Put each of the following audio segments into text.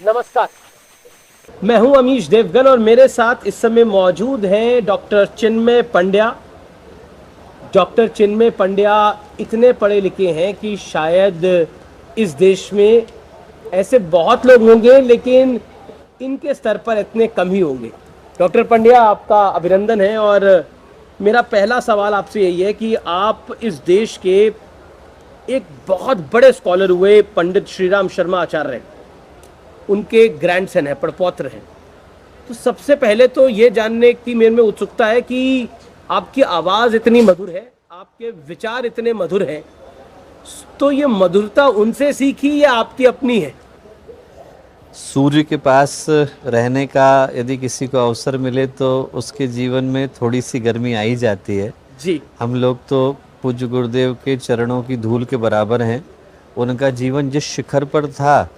नमस्कार, मैं हूं अमीश देवगन और मेरे साथ इस समय मौजूद हैं डॉक्टर चिन्मय पंड्या। डॉक्टर चिन्मय पंड्या इतने पढ़े लिखे हैं कि शायद इस देश में ऐसे बहुत लोग होंगे, लेकिन इनके स्तर पर इतने कम ही होंगे। डॉक्टर पंड्या, आपका अभिनंदन है। और मेरा पहला सवाल आपसे यही है कि आप इस देश के एक बहुत बड़े स्कॉलर हुए, पंडित श्रीराम शर्मा आचार्य, उनके ग्रैंडसन हैं, पड़पौत्र हैं। तो सबसे पहले तो ये जानने की मेरे में उत्सुकता है कि आपकी आवाज़ इतनी मधुर है, आपके विचार इतने मधुर हैं, तो ये मधुरता उनसे सीखी या आपकी अपनी है? सूर्य के पास रहने का यदि किसी को अवसर मिले तो उसके जीवन में थोड़ी सी गर्मी आ ही जाती है जी। हम लोग तो पूज्य गुरुदेव के चरणों की धूल के बराबर हैं। उनका जीवन जिस शिखर पर था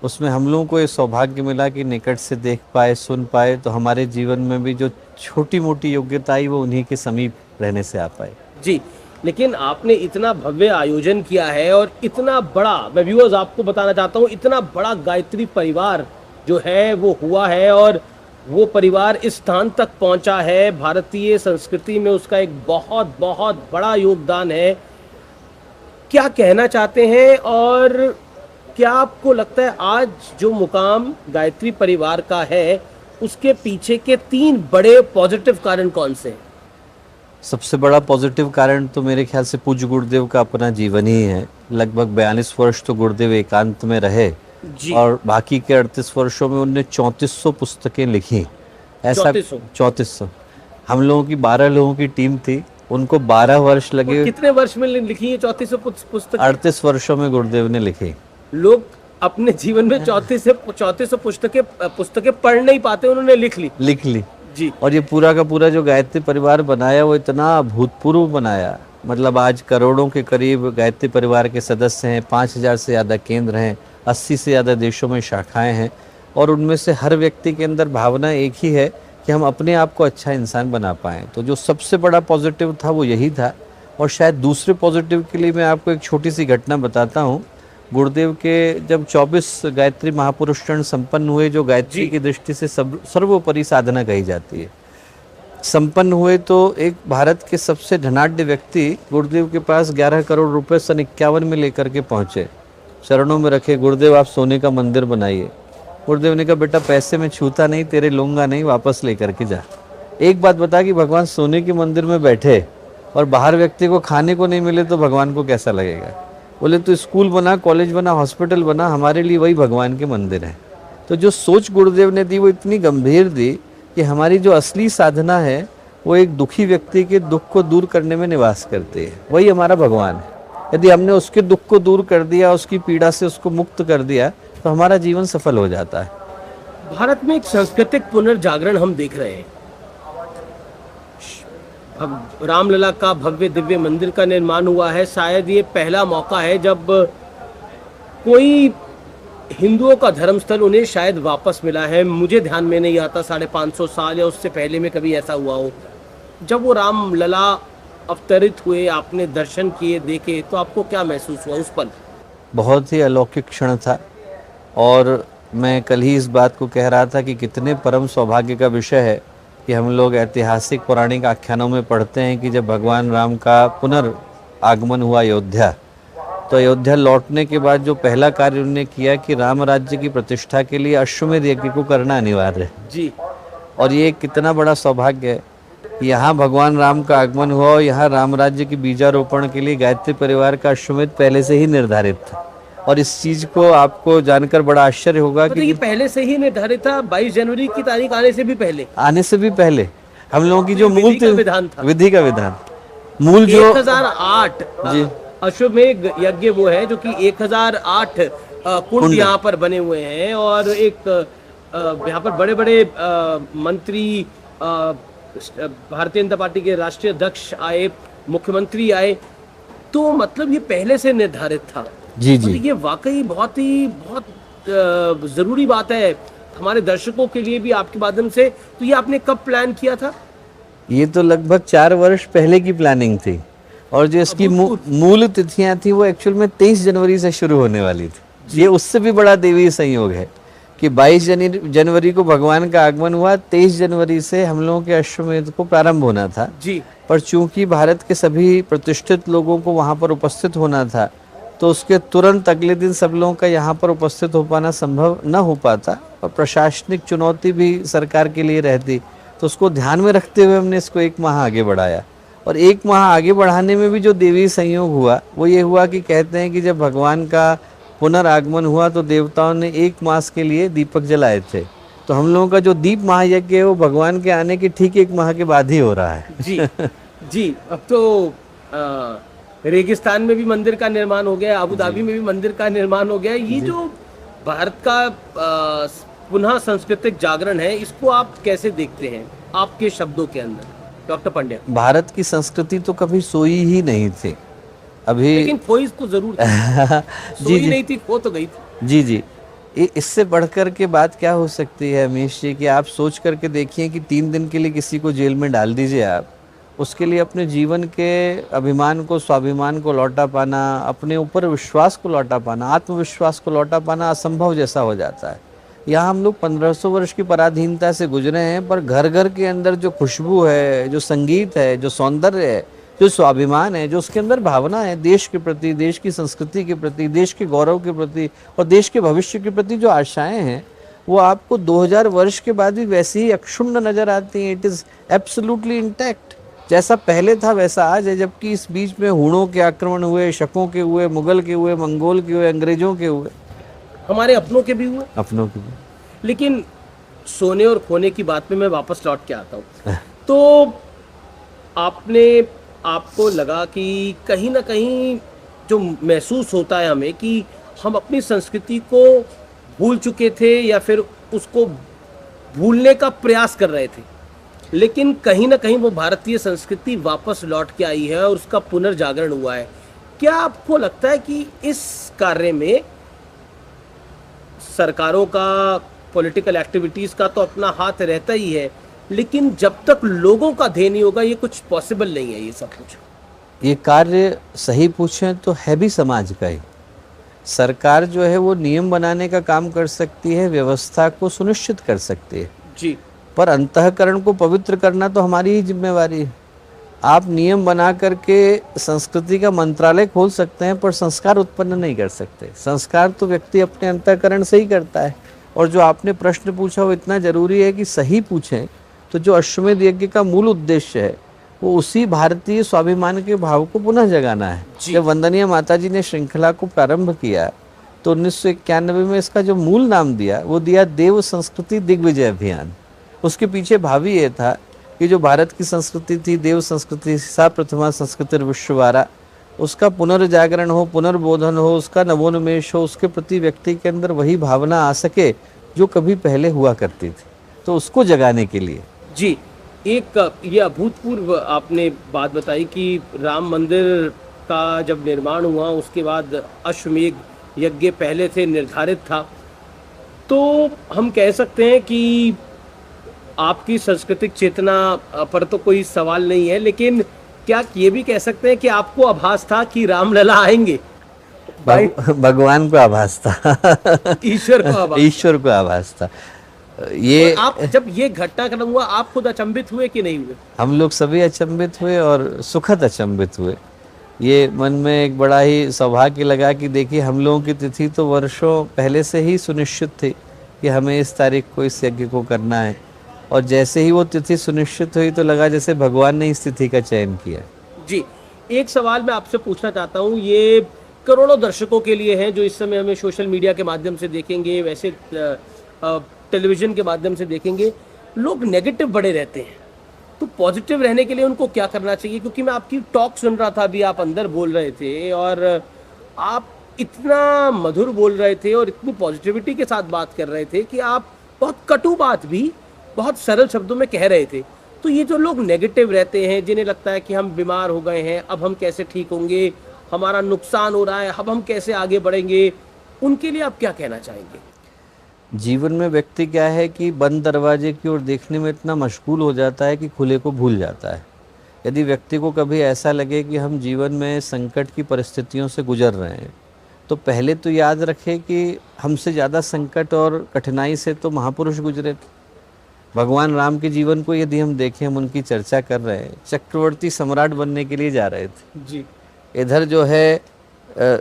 उसमें हम लोगों को ये सौभाग्य मिला कि निकट से देख पाए, सुन पाए, तो हमारे जीवन में भी जो छोटी मोटी योग्यता आई वो उन्हीं के समीप रहने से आ पाए। जी, लेकिन आपने इतना भव्य आयोजन किया है और इतना बड़ा, मैं व्यूअर्स आपको बताना चाहता हूँ, इतना बड़ा गायत्री परिवार जो है वो हुआ है और वो परिवार इस स्थान तक पहुंचा है। भारतीय संस्कृति में उसका एक बहुत बहुत बड़ा योगदान है। क्या कहना चाहते हैं और क्या आपको लगता है आज जो मुकाम गायत्री परिवार का है उसके पीछे के 3 बड़े पॉजिटिव कारण कौन से हैं? सबसे बड़ा पॉजिटिव कारण तो मेरे ख्याल से पूज्य गुरुदेव का अपना जीवन ही है। लगभग 42 वर्ष तो गुरुदेव एकांत में रहे जी। और बाकी के 38 वर्षों में उनने 3400 पुस्तकें लिखी। ऐसा 3400। हम लोगों की 12 लोगों की टीम थी, उनको 12 वर्ष लगे। कितने वर्ष में लिखी है 3400 पुस्तक? 38 वर्षों में गुरुदेव ने लिखी। लोग अपने जीवन में 3400 पुस्तकें पढ़ नहीं पाते, उन्होंने लिख ली जी। और ये पूरा का पूरा जो गायत्री परिवार बनाया वो इतना अभूतपूर्व बनाया। मतलब आज करोड़ों के करीब गायत्री परिवार के सदस्य हैं, 5000 से ज़्यादा केंद्र हैं, 80 से ज़्यादा देशों में शाखाएं हैं और उनमें से हर व्यक्ति के अंदर भावना एक ही है कि हम अपने आप को अच्छा इंसान बना पाएँ। तो जो सबसे बड़ा पॉजिटिव था वो यही था। और शायद दूसरे पॉजिटिव के लिए मैं आपको एक छोटी सी घटना बताता हूँ। गुरुदेव के जब 24 गायत्री महापुरुष संपन्न हुए, जो गायत्री की दृष्टि से सर्वोपरि साधना कही जाती है, संपन्न हुए, तो एक भारत के सबसे धनाढ्य व्यक्ति गुरुदेव के पास 11 करोड़ रुपए सन 51 में लेकर के पहुंचे, चरणों में रखे, गुरुदेव आप सोने का मंदिर बनाइए। गुरुदेव ने कहा बेटा पैसे में छूता नहीं, तेरे लूंगा नहीं, वापस लेकर के जा। एक बात बता कि भगवान सोने के मंदिर में बैठे और बाहर व्यक्ति को खाने को नहीं मिले तो भगवान को कैसा लगेगा? बोले तो स्कूल बना, कॉलेज बना, हॉस्पिटल बना, हमारे लिए वही भगवान के मंदिर हैं। तो जो सोच गुरुदेव ने दी वो इतनी गंभीर दी कि हमारी जो असली साधना है वो एक दुखी व्यक्ति के दुख को दूर करने में निवास करती है, वही हमारा भगवान है। यदि हमने उसके दुख को दूर कर दिया, उसकी पीड़ा से उसको मुक्त कर दिया, तो हमारा जीवन सफल हो जाता है। भारत में एक सांस्कृतिक पुनर्जागरण हम देख रहे हैं। रामलला का भव्य दिव्य मंदिर का निर्माण हुआ है। शायद ये पहला मौका है जब कोई हिंदुओं का धर्मस्थल उन्हें शायद वापस मिला है। मुझे ध्यान में नहीं आता 550 साल या उससे पहले में कभी ऐसा हुआ हो। जब वो रामलला अवतरित हुए, आपने दर्शन किए, देखे, तो आपको क्या महसूस हुआ उस पल? बहुत ही अलौकिक क्षण था। और मैं कल ही इस बात को कह रहा था कि कितने परम सौभाग्य का विषय है कि हम लोग ऐतिहासिक पौराणिक आख्यानों में पढ़ते हैं कि जब भगवान राम का पुनर्आगमन हुआ अयोध्या, तो अयोध्या लौटने के बाद जो पहला कार्य उन्होंने किया कि राम राज्य की प्रतिष्ठा के लिए अश्वमेध यज्ञ को करना अनिवार्य है जी। और ये कितना बड़ा सौभाग्य है कि यहाँ भगवान राम का आगमन हुआ और यहाँ राम राज्य की बीजारोपण के लिए गायत्री परिवार का अश्वमेध पहले से ही निर्धारित था। और इस चीज को आपको जानकर बड़ा आश्चर्य होगा कि ये पहले से ही निर्धारित था। 22 जनवरी की तारीख आने से भी पहले हम लोगों की जो मूल विधान था, विधि का विधान, मूल जो 1008 जी अश्वमेध यज्ञ वो है जो कि 1008 कुंड यहाँ पर बने हुए हैं और एक यहाँ पर बड़े बड़े मंत्री, भारतीय जनता पार्टी के राष्ट्रीय अध्यक्ष आए, मुख्यमंत्री आए, तो मतलब ये पहले से निर्धारित था। जी जी। ये वाकई बहुत ज़रूरी बात है हमारे दर्शकों के लिए भी आपके माध्यम से। तो ये आपने कब प्लान किया था? ये तो लगभग 4 वर्ष पहले की प्लानिंग थी और जो इसकी मूल तिथियां थी वो एक्चुअल में 23 जनवरी से शुरू होने वाली थी। ये उससे भी बड़ा देवी संयोग है कि 22 जनवरी को भगवान का आगमन हुआ, 23 जनवरी से हम लोगों के अश्वमेध को प्रारंभ होना था। जी। पर चूंकि भारत के सभी प्रतिष्ठित लोगों को वहां पर उपस्थित होना था, तो उसके तुरंत अगले दिन सब लोगों का यहाँ पर उपस्थित हो पाना संभव न हो पाता, और प्रशासनिक चुनौती भी सरकार के लिए रहती। तो उसको ध्यान में रखते हुए हमने इसको 1 माह आगे बढ़ाया। और 1 माह आगे बढ़ाने में भी जो देवी संयोग हुआ वो ये हुआ कि कहते हैं कि जब भगवान का पुनरागमन हुआ तो देवताओं ने 1 मास के लिए दीपक जलाए थे। तो हम लोगों का जो दीप महायज्ञ है वो भगवान के आने के ठीक 1 माह के बाद ही हो रहा है। जी जी। अब तो रेगिस्तान में भी मंदिर का निर्माण हो गया, अबू धाबी में भी मंदिर का निर्माण हो गया। ये जो भारत का पुनः सांस्कृतिक जागरण है, इसको आप कैसे देखते हैं आपके शब्दों के अंदर, डॉक्टर पंड्या? भारत की संस्कृति तो कभी सोई ही नहीं थी अभी, लेकिन खोई तो जरूर थी। जी सोई जी नहीं थी, खो तो गई थी। जी जी। इससे बढ़कर के बात क्या हो सकती है अमीश जी, कि आप सोच करके देखिए कि 3 दिन के लिए किसी को जेल में डाल दीजिए आप, उसके लिए अपने जीवन के अभिमान को, स्वाभिमान को लौटा पाना, अपने ऊपर विश्वास को लौटा पाना, आत्मविश्वास को लौटा पाना असंभव जैसा हो जाता है। यहाँ हम लोग 1500 वर्ष की पराधीनता से गुजरे हैं, पर घर घर के अंदर जो खुशबू है, जो संगीत है, जो सौंदर्य है, जो स्वाभिमान है, जो उसके अंदर भावना है देश के प्रति, देश की संस्कृति के प्रति, देश के गौरव के प्रति और देश के भविष्य के प्रति जो आशाएं हैं, वो आपको 2000 वर्ष के बाद भी वैसी ही अक्षुण्ण नजर आती हैं। It is absolutely intact. जैसा पहले था वैसा आज है, जबकि इस बीच में हूणों के आक्रमण हुए, शकों के हुए, मुगल के हुए, मंगोल के हुए, अंग्रेजों के हुए, हमारे अपनों के भी हुए, अपनों के भी। लेकिन सोने और खोने की बात में मैं वापस लौट के आता हूँ। तो आपको लगा कि कहीं ना कहीं जो महसूस होता है हमें कि हम अपनी संस्कृति को भूल चुके थे या फिर उसको भूलने का प्रयास कर रहे थे, लेकिन कहीं ना कहीं वो भारतीय संस्कृति वापस लौट के आई है और उसका पुनर्जागरण हुआ है। क्या आपको लगता है कि इस कार्य में सरकारों का, पॉलिटिकल एक्टिविटीज का तो अपना हाथ रहता ही है, लेकिन जब तक लोगों का ध्येय नहीं होगा ये कुछ पॉसिबल नहीं है ये सब कुछ? ये कार्य सही पूछें तो है भी समाज का ही। सरकार जो है वो नियम बनाने का काम कर सकती है, व्यवस्था को सुनिश्चित कर सकती है जी, पर अंतःकरण को पवित्र करना तो हमारी ही जिम्मेवारी है। आप नियम बना करके संस्कृति का मंत्रालय खोल सकते हैं पर संस्कार उत्पन्न नहीं कर सकते। संस्कार तो व्यक्ति अपने अंतःकरण से ही करता है। और जो आपने प्रश्न पूछा वो इतना जरूरी है कि सही पूछें तो जो अश्वमेध यज्ञ का मूल उद्देश्य है वो उसी भारतीय स्वाभिमान के भाव को पुनः जगाना है। जब वंदनीय माता जी ने श्रृंखला को प्रारंभ किया तो 1991 में इसका जो मूल नाम दिया वो दिया देव संस्कृति दिग्विजय अभियान। उसके पीछे भावी ये था कि जो भारत की संस्कृति थी, देव संस्कृति, सा प्रथमा संस्कृति विश्ववारा, उसका पुनर्जागरण हो, पुनर्बोधन हो, उसका नवोन्मेष हो, उसके प्रति व्यक्ति के अंदर वही भावना आ सके जो कभी पहले हुआ करती थी। तो उसको जगाने के लिए जी, एक ये अभूतपूर्व आपने बात बताई कि राम मंदिर का जब निर्माण हुआ उसके बाद अश्वमेध यज्ञ पहले से निर्धारित था, तो हम कह सकते हैं कि आपकी सांस्कृतिक चेतना पर तो कोई सवाल नहीं है, लेकिन क्या ये भी कह सकते हैं कि आपको आभास था कि रामलला आएंगे? भगवान को आभास था, ईश्वर को आभास था। ये आप जब ये घटनाक्रम हुआ आप खुद अचंभित हुए कि नहीं हुए? हम लोग सभी अचंभित हुए और सुखद अचंभित हुए। ये मन में एक बड़ा ही सौभाग्य लगा कि देखिए हम लोगों की तिथि तो वर्षों पहले से ही सुनिश्चित थी कि हमें इस तारीख को इस यज्ञ को करना है, और जैसे ही वो तिथि सुनिश्चित हुई तो लगा जैसे भगवान ने इस तिथि का चयन किया। जी, एक सवाल मैं आपसे पूछना चाहता हूँ, ये करोड़ों दर्शकों के लिए है जो इस समय हमें सोशल मीडिया के माध्यम से देखेंगे, वैसे टेलीविजन के माध्यम से देखेंगे, लोग नेगेटिव बड़े रहते हैं, तो पॉजिटिव रहने के लिए उनको क्या करना चाहिए? क्योंकि मैं आपकी टॉक सुन रहा था, अभी आप अंदर बोल रहे थे और आप इतना मधुर बोल रहे थे और इतनी पॉजिटिविटी के साथ बात कर रहे थे कि आप बहुत कटु बात भी बहुत सरल शब्दों में कह रहे थे। तो ये जो लोग नेगेटिव रहते हैं, जिन्हें लगता है कि हम बीमार हो गए हैं, अब हम कैसे ठीक होंगे, हमारा नुकसान हो रहा है, अब हम कैसे आगे बढ़ेंगे, उनके लिए आप क्या कहना चाहेंगे? जीवन में व्यक्ति क्या है कि बंद दरवाजे की ओर देखने में इतना मशगूल हो जाता है कि खुले को भूल जाता है। यदि व्यक्ति को कभी ऐसा लगे कि हम जीवन में संकट की परिस्थितियों से गुजर रहे हैं तो पहले तो याद रखें कि हमसे ज़्यादा संकट और कठिनाई से तो महापुरुष गुजरे थे। भगवान राम के जीवन को यदि हम देखें, हम उनकी चर्चा कर रहे हैं, चक्रवर्ती सम्राट बनने के लिए जा रहे थे। जी। इधर जो है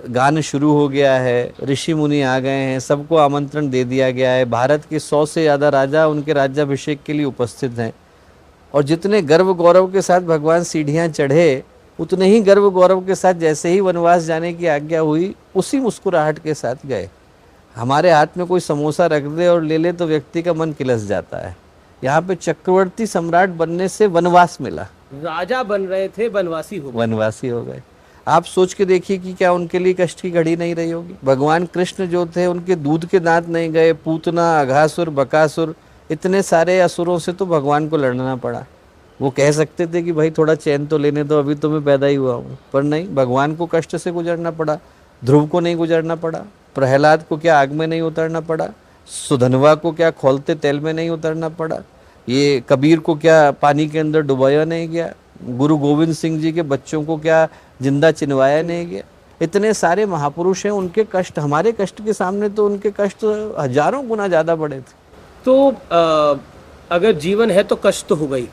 गान शुरू हो गया है, ऋषि मुनि आ गए हैं, सबको आमंत्रण दे दिया गया है। भारत के 100 से ज़्यादा राजा उनके राज्याभिषेक के लिए उपस्थित हैं। और जितने गर्व गौरव के साथ भगवान सीढ़ियाँ चढ़े, उतने ही गर्व गौरव के साथ जैसे ही वनवास जाने की आज्ञा हुई, उसी मुस्कुराहट के साथ गए। हमारे हाथ में कोई समोसा रख दे और ले ले तो व्यक्ति का मन किलस जाता है। यहाँ पे चक्रवर्ती सम्राट बनने से वनवास मिला। राजा बन रहे थे, वनवासी हो गए। आप सोच के देखिए कि क्या उनके लिए कष्ट की घड़ी नहीं रही होगी। भगवान कृष्ण जो थे, उनके दूध के दांत नहीं गए। पूतना, अघासुर, बकासुर, इतने सारे असुरों से तो भगवान को लड़ना पड़ा। वो कह सकते थे कि भाई थोड़ा चैन तो लेने दो, अभी तो मैं पैदा ही हुआ हूँ, पर नहीं, भगवान को कष्ट से गुजरना पड़ा। ध्रुव को नहीं गुजरना पड़ा, प्रहलाद को क्या आग में नहीं उतरना पड़ा, सुधनवा को क्या खौलते तेल में नहीं उतरना पड़ा, ये कबीर को क्या पानी के अंदर डुबाया नहीं गया, गुरु गोविंद सिंह जी के बच्चों को क्या जिंदा चिनवाया नहीं गया। इतने सारे महापुरुष हैं, उनके कष्ट हमारे कष्ट के सामने तो उनके कष्ट हजारों गुना ज़्यादा बड़े थे। तो अगर जीवन है तो कष्ट तो होगा ही।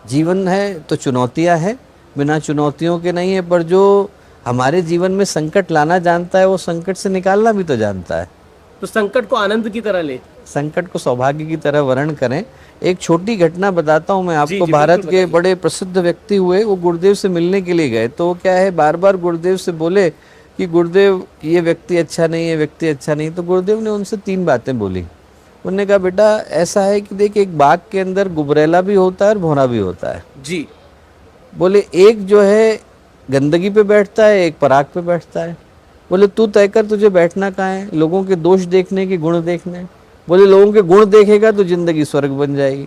जीवन है तो चुनौतियां हैं, बिना चुनौतियों के नहीं है। पर जो हमारे जीवन में संकट लाना जानता है, वो संकट से निकालना भी तो जानता है। तो संकट को आनंद की तरह ले, संकट को सौभाग्य की तरह वर्ण करें। एक छोटी घटना बताता हूँ मैं आपको। जी, भारत के बड़े प्रसिद्ध व्यक्ति हुए, वो गुरुदेव से मिलने के लिए गए। तो क्या है, बार बार गुरुदेव से बोले कि गुरुदेव ये व्यक्ति अच्छा नहीं, ये व्यक्ति अच्छा नहीं। तो गुरुदेव ने उनसे 3 बातें बोली। उन्होंने कहा, बेटा ऐसा है कि देख, एक बाग के अंदर गुबरेला भी होता है और भौरा भी होता है। जी। बोले एक जो है गंदगी पे बैठता है, एक पराग पे बैठता है। बोले तू तय कर, तुझे बैठना कहाँ है, लोगों के दोष देखने के गुण देखने। बोले लोगों के गुण देखेगा तो जिंदगी स्वर्ग बन जाएगी।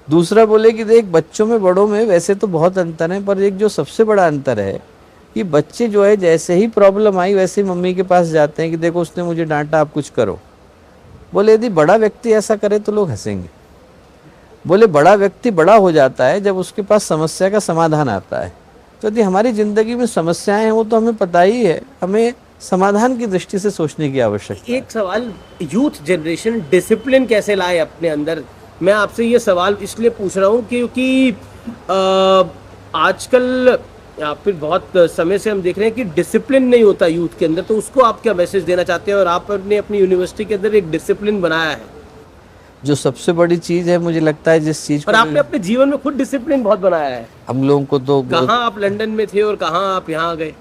दूसरा बोले कि देख, बच्चों में बड़ों में वैसे तो बहुत अंतर है, पर एक जो सबसे बड़ा अंतर है कि बच्चे जो है जैसे ही प्रॉब्लम आई वैसे ही मम्मी के पास जाते हैं कि देखो उसने मुझे डांटा, आप कुछ करो। बोले यदि बड़ा व्यक्ति ऐसा करे तो लोग हंसेंगे। बोले बड़ा व्यक्ति बड़ा हो जाता है जब उसके पास समस्या का समाधान आता है। तो यदि हमारी ज़िंदगी में समस्याएं हैं, वो तो हमें पता ही है, हमें समाधान की दृष्टि से सोचने की आवश्यकता है। एक सवाल, यूथ जनरेशन डिसिप्लिन कैसे लाए अपने अंदर? मैं आपसे ये सवाल इसलिए पूछ रहा हूँ क्योंकि आजकल फिर बहुत समय से हम देख रहे हैं कि डिसिप्लिन नहीं होता यूथ के अंदर। तो उसको आप क्या मैसेज देना चाहते हैं? और आपने अपनी यूनिवर्सिटी के अंदर एक डिसिप्लिन बनाया है, जो सबसे बड़ी चीज़ है, मुझे लगता है जिस चीज़ और आपने अपने जीवन में खुद डिसिप्लिन बहुत बनाया है। हम लोगों को तो कहाँ आप लंदन में थे और कहाँ आप यहाँ आ गए?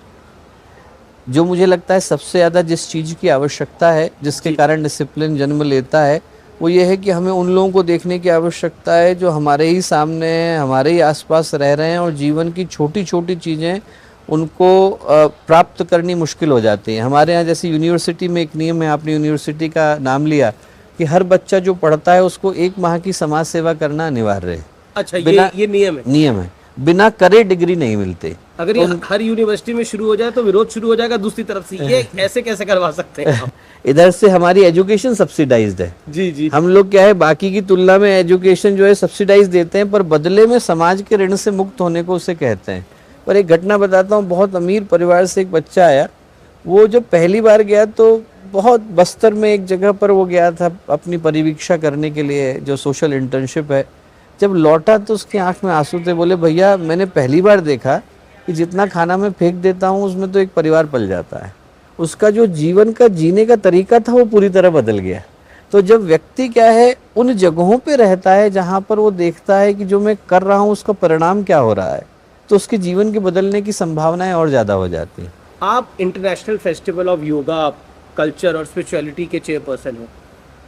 जो मुझे लगता है सबसे ज़्यादा जिस चीज़ की आवश्यकता है, जिसके कारण डिसिप्लिन जन्म लेता है, वो ये है कि हमें उन लोगों को देखने की आवश्यकता है जो हमारे ही सामने हैं, हमारे ही आसपास रह रहे हैं, और जीवन की छोटी छोटी चीज़ें उनको प्राप्त करनी मुश्किल हो जाती हैं। हमारे यहाँ जैसे यूनिवर्सिटी में एक नियम है, आपने यूनिवर्सिटी का नाम लिया, कि हर बच्चा जो पढ़ता है उसको 1 माह की समाज सेवा करना अनिवार्य है। अच्छा, ये नियम है। बिना करे डिग्री नहीं मिलती। अगर ये हर यूनिवर्सिटी में शुरू हो जाए तो विरोध शुरू हो जाएगा दूसरी तरफ से। ये ऐसे कैसे करवा सकते हैं? इधर से हमारी एजुकेशन सब्सिडाइज्ड है। जी जी। हम लोग क्या है, बाकी की तुलना में एजुकेशन जो है सब्सिडाइज देते हैं, पर बदले में समाज के ऋण से मुक्त होने को उसे कहते हैं। पर एक घटना बताता हूँ, बहुत अमीर परिवार से एक बच्चा आया। वो जब पहली बार गया तो बहुत बस्तर में एक जगह पर वो गया था अपनी परिवीक्षा करने के लिए, जो सोशल इंटर्नशिप है। जब लौटा तो उसकी आंख में आंसू थे। बोले भैया, मैंने पहली बार देखा कि जितना खाना मैं फेंक देता हूँ उसमें तो एक परिवार पल जाता है। उसका जो जीवन का जीने का तरीका था वो पूरी तरह बदल गया। तो जब व्यक्ति क्या है, उन जगहों पे रहता है जहाँ पर वो देखता है कि जो मैं कर रहा हूँ उसका परिणाम क्या हो रहा है, तो उसके जीवन के बदलने की संभावनाएं और ज़्यादा हो जाती हैं। आप international festival of yoga, culture और स्पिरिचुअलिटी के चेयरपर्सन हो,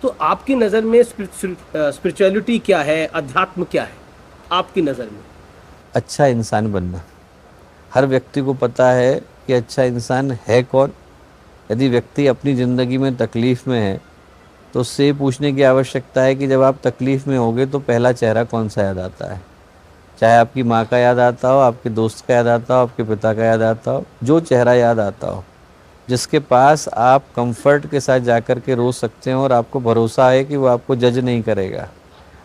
तो आपकी नज़र में स्पिरिचुअलिटी क्या है, अध्यात्म क्या है आपकी नज़र में? अच्छा इंसान बनना। हर व्यक्ति को पता है कि अच्छा इंसान है कौन। यदि व्यक्ति अपनी ज़िंदगी में तकलीफ़ में है तो उससे पूछने की आवश्यकता है कि जब आप तकलीफ़ में होगे तो पहला चेहरा कौन सा याद आता है। चाहे आपकी माँ का याद आता हो, आपके दोस्त का याद आता हो, आपके पिता का याद आता हो, जो चेहरा याद आता हो, जिसके पास आप कंफर्ट के साथ जाकर के रो सकते हैं और आपको भरोसा है कि वो आपको जज नहीं करेगा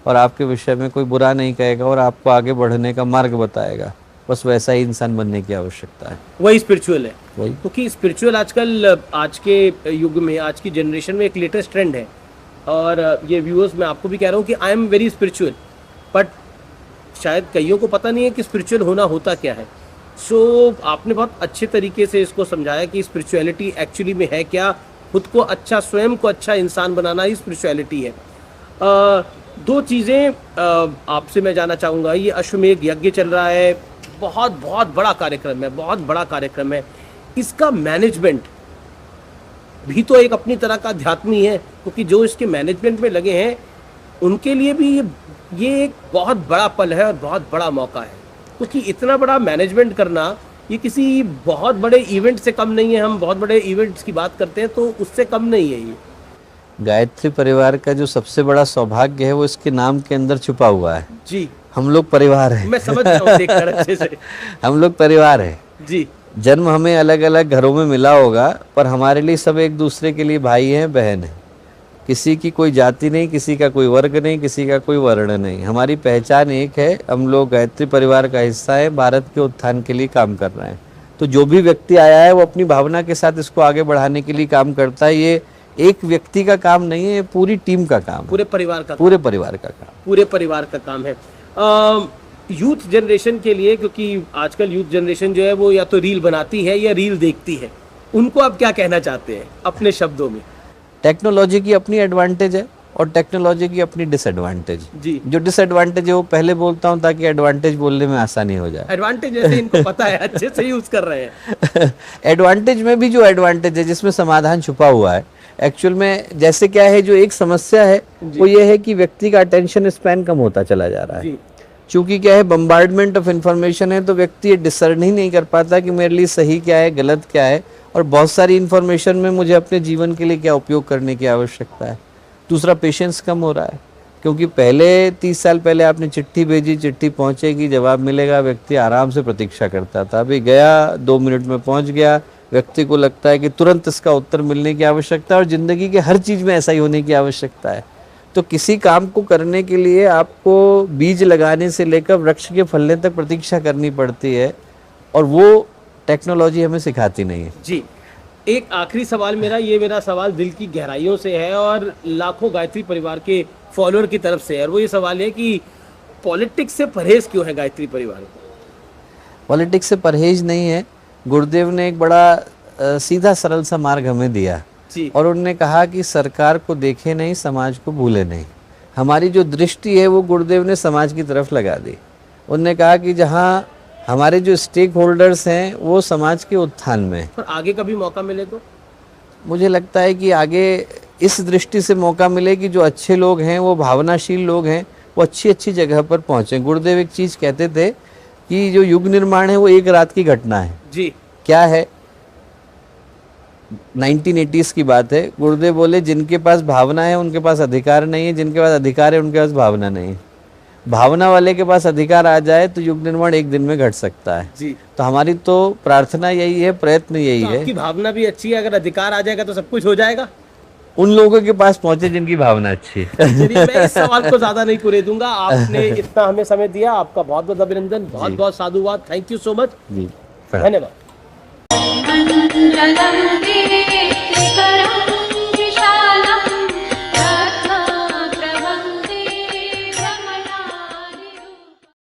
और आपके विषय में कोई बुरा नहीं कहेगा और आपको आगे बढ़ने का मार्ग बताएगा, बस वैसा ही इंसान बनने की आवश्यकता है। वही स्पिरिचुअल है। वही क्योंकि स्पिरिचुअल आजकल आज के युग में, आज की जनरेशन में एक लेटेस्ट ट्रेंड है। और ये व्यूअर्स, मैं आपको भी कह रहा हूँ कि I am very spiritual, but शायद कईयों को पता नहीं है कि स्पिरिचुअल होना होता क्या है। सो आपने बहुत अच्छे तरीके से इसको समझाया कि स्पिरिचुअलिटी एक्चुअली में है क्या। खुद को अच्छा, स्वयं को अच्छा इंसान बनाना ही स्पिरिचुअलिटी है। दो चीज़ें आपसे मैं जानना चाहूँगा। ये अश्वमेध यज्ञ चल रहा है, बहुत बहुत बड़ा कार्यक्रम है, बहुत बड़ा कार्यक्रम है। इसका मैनेजमेंट भी तो एक अपनी तरह का अध्यात्म ही है, क्योंकि जो इसके मैनेजमेंट में लगे हैं उनके लिए भी ये एक बहुत बड़ा पल है और बहुत बड़ा मौका है। क्योंकि इतना बड़ा मैनेजमेंट करना ये किसी बहुत बड़े इवेंट से कम नहीं है। हम बहुत बड़े इवेंट्स की बात करते हैं तो उससे कम नहीं है ये। गायत्री परिवार का जो सबसे बड़ा सौभाग्य है वो इसके नाम के अंदर छुपा हुआ है। जी, हम लोग परिवार हैं। मैं समझ रहा हूँ देखकर अच्छे से। हम लोग परिवार हैं। जी, जन्म हमें अलग अलग घरों में मिला होगा, पर हमारे लिए सब एक दूसरे के लिए भाई हैं, बहन हैं। किसी की कोई जाति नहीं, किसी का कोई वर्ग नहीं, किसी का कोई वर्ण नहीं। हमारी पहचान एक है, हम लोग गायत्री परिवार का हिस्सा है, भारत के उत्थान के लिए काम कर रहे हैं। तो जो भी व्यक्ति आया है वो अपनी भावना के साथ इसको आगे बढ़ाने के लिए काम करता है। ये एक व्यक्ति का काम नहीं है, ये पूरी टीम का काम है, पूरे परिवार का पूरे परिवार का काम, पूरे परिवार का काम है। यूथ जनरेशन के लिए, क्योंकि आजकल यूथ जनरेशन जो है वो या तो रील बनाती है या रील देखती है, उनको आप क्या कहना चाहते हैं अपने शब्दों में? टेक्नोलॉजी की अपनी एडवांटेज है और टेक्नोलॉजी की अपनी डिसएडवांटेज। जी, जो डिसएडवांटेज है वो पहले बोलता हूँ ताकि एडवांटेज बोलने में आसानी हो जाए। एडवांटेज जैसे इनको पता है, अच्छे से यूज कर रहे हैं। एडवांटेज में भी जो एडवांटेज है जिसमें समाधान छुपा हुआ है, एक्चुअल में जैसे क्या है, जो एक समस्या है वो ये है कि व्यक्ति का अटेंशन स्पैन कम होता चला जा रहा है। जी, क्योंकि क्या है, बम्बार्डमेंट ऑफ इंफॉर्मेशन है, तो व्यक्ति ये डिसर्न ही नहीं कर पाता कि मेरे लिए सही क्या है, गलत क्या है, और बहुत सारी इन्फॉर्मेशन में मुझे अपने जीवन के लिए क्या उपयोग करने की आवश्यकता है। दूसरा, पेशेंस कम हो रहा है, क्योंकि पहले 30 साल पहले आपने चिट्ठी भेजी, चिट्ठी पहुंचेगी, जवाब मिलेगा, व्यक्ति आराम से प्रतीक्षा करता था। अभी गया, 2 मिनट में पहुंच गया, व्यक्ति को लगता है कि तुरंत इसका उत्तर मिलने की आवश्यकता है, और ज़िंदगी के हर चीज़ में ऐसा ही होने की आवश्यकता है। तो किसी काम को करने के लिए आपको बीज लगाने से लेकर वृक्ष के फलने तक प्रतीक्षा करनी पड़ती है, और वो टेक्नोलॉजी हमें सिखाती नहीं है। जी। एक आखिरी सवाल मेरा सवाल दिल की गहराइयों से है और लाखों गायत्री परिवार के फॉलोअर की तरफ से है, और वो ये सवाल है कि पॉलिटिक्स से परहेज क्यों है गायत्री परिवार को? पॉलिटिक्स से परहेज नहीं है। गुरुदेव ने एक बड़ा सीधा सरल सा मार्ग हमें दिया, जी, और उन्होंने कहा कि सरकार को देखे नहीं, समाज को भूले नहीं। हमारी जो दृष्टि है वो गुरुदेव ने समाज की तरफ लगा दी। उन्होंने कहा कि जहाँ हमारे जो स्टेक होल्डर्स हैं वो समाज के उत्थान में। और आगे कभी मौका मिले तो मुझे लगता है कि आगे इस दृष्टि से मौका मिले कि जो अच्छे लोग हैं, वो भावनाशील लोग हैं, वो अच्छी अच्छी जगह पर पहुँचे। गुरुदेव एक चीज़ कहते थे कि जो युग निर्माण है वो एक रात की घटना है। जी, क्या है? 1980s की बात है। गुरुदेव बोले, जिनके पास भावना है उनके पास अधिकार नहीं है, जिनके पास अधिकार है उनके पास भावना नहीं है। भावना वाले के पास अधिकार आ जाए तो युग निर्माण एक दिन में घट सकता है। जी, तो हमारी तो प्रार्थना यही है, प्रयत्न यही तो है। आपकी भावना भी अच्छी है, अगर अधिकार आ जाएगा तो सब कुछ हो जाएगा। उन लोगों के पास पहुंचे जिनकी भावना अच्छी है। चलिए, मैं इस सवाल को ज्यादा नहीं कुरे दूंगा। आपने इतना हमें समय दिया, आपका बहुत बहुत अभिनंदन, बहुत बहुत साधुवाद। Thank you so much. जी, धन्यवाद।